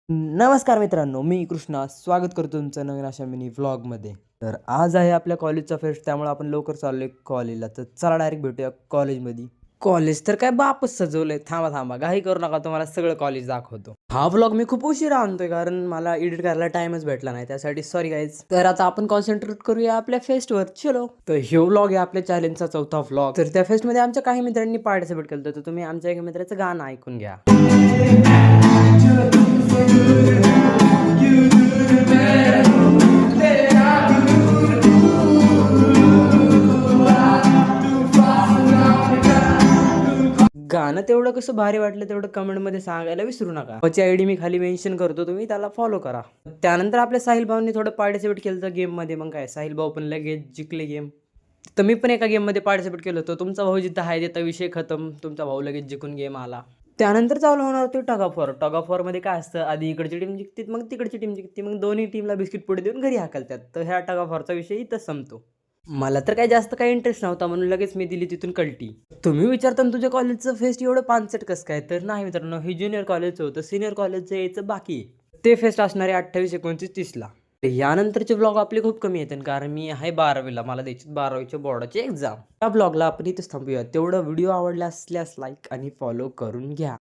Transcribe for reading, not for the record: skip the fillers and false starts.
नमस्कार मित्रांनो, मी कृष्णा स्वागत करतो तुमचं नवीन अशा मिनी व्लॉगमध्ये. तर आज आहे आपल्या कॉलेजचा फेस्ट, त्यामुळे आपण लवकर चाललोय कॉलेजला. तर चला डायरेक्ट भेटूया कॉलेजमध्ये. कॉलेज तर काय बापच सजवलंय. थांबा थांबा, घाई करू नका, तुम्हाला सगळं कॉलेज दाखवतो. हा व्लॉग मी खूप उशिरा आणतोय कारण मला एडिट करायला टाइमच भेटला नाही, त्यासाठी सॉरी गाईज. तर आता आपण कॉन्सन्ट्रेट करूया आपल्या फेस्टवर. चलो. तर हे व्लॉग आहे आपल्या चॅलेंजचा चौथा व्लॉग. तर त्या फेस्टमध्ये आमच्या काही मित्रांनी पार्टिसिपेट केलं, तर तुम्ही आमच्या एका मित्राचं गाणं ऐकून घ्या. गाणं तेवढं कसं भारी वाटलं तेवढं कमेंटमध्ये सांगायला विसरू नका. त्याची आयडी मी खाली मेन्शन करतो, तुम्ही त्याला फॉलो करा. त्यानंतर आपल्या साहिल भाऊंनी थोडं पार्टिसिपेट केलं तर गेममध्ये. मग काय, साहिल भाऊ पण लगेच जिंकले गेम. तर मी पण एका गेममध्ये पार्टिसिपेट केलं होतं. तुमचा भाऊ जिथं आहे तिथं विषय खतम, तुमचा भाऊ लगेच जिंकून गेम आला. त्यानंतर चालू होणार होती tug of war. Tug of वॉरमध्ये काय असतं, आधी इकडची टीम जिंकते, मग तिकडची टीम जिंकते, मग दोन्ही टीमला बिस्किट पुढे देऊन घरी हाकलतात. तर ह्या टग ऑफ वॉरचा विषय इथंच संपतो. मला तर काही जास्त काही इंटरेस्ट नव्हता, म्हणून लगेच मी दिली तिथून कल्टी. तुम्ही विचारता ना तुझ्या कॉलेजचं फेस्ट एवढं पानसट कसं काय? तर नाही मित्रांनो, हे ज्युनियर कॉलेजचं होतं. सिनियर कॉलेजचं यायचं बाकी आहे. ते फेस्ट असणारे 28, 29, 30ला. यानंतरचे ब्लॉग आपले खूप कमी येतात कारण मी आहे 12वीला. मला द्यायची 12वीच्या बोर्डाची एक्झाम. त्या ब्लॉगला आपण इथेच थांबूया. तेवढं व्हिडिओ आवडला असल्यास लाईक आणि फॉलो करून घ्या.